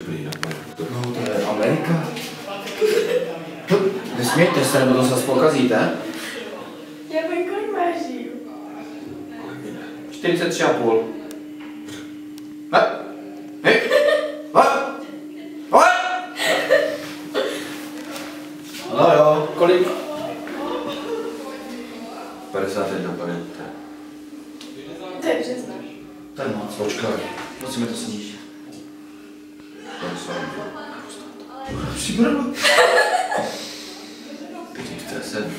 všiplý na pane. No, to je Amerika. Nesmějte se, nebo to se pokazíte. Já bych kolik máš žiju? 43,5. No jo, kolik? 51, pane. To je přesně. To je moc, počkej. Musíme to snížit. 52. Přibralo. 47.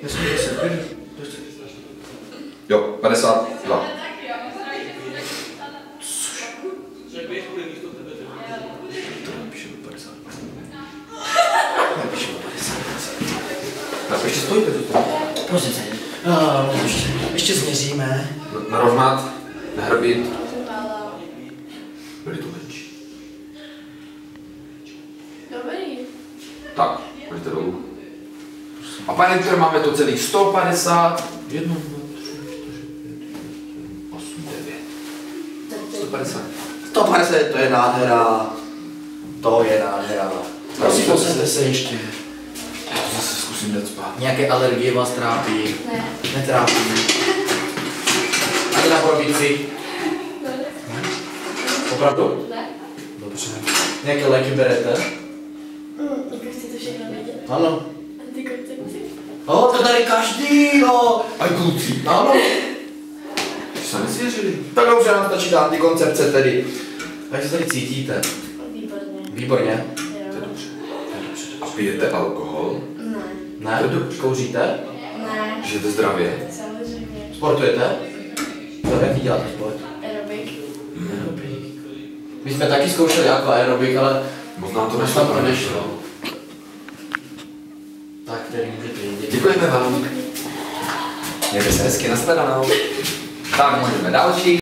Jasně, 10. Jo, 52. To napíšeme 50. Napíšu 50. Tak ještě stojte tu. Prosím se. Ještě změříme. Narovnat, nahrbit. Byly to menší. Dobrý. Tak, pojďte dolů. A pane doktor, máme to celých 150. 1, 2, 3, 4, 5, 8, 9. 150. 150, to je nádhera. To je nádhera. Prosím, posaďte se ještě. Já to zase zkusím dát spát. Nějaké alergie vás trápí? Ne. Netrápí. Ani na probici? Ne. Opravdu? Ne. Dobře. Nějaké léky berete? Jako chci to všechno vědět. Ano. Antikoncepci. To tady každý, jo. A kluci. Ano. Už se nesvěřili. Tak dobře, nám stačí ta antikoncepce tedy. Jak se tady cítíte? Výborně. Výborně. To je Jo. dobře. A pijete alkohol? Ne. Ne? To je dobře. Kouříte? Ne. Žijete zdravě? Samozřejmě. Sportujete? Co, jaký děláte sport? Aerobik. My jsme taky zkoušeli jako aerobik, ale Možná to nám to nešlo. Tak, který můžete jít. Děkujeme vám. Mějte se hezky, nashledanou. Tak, můžeme další.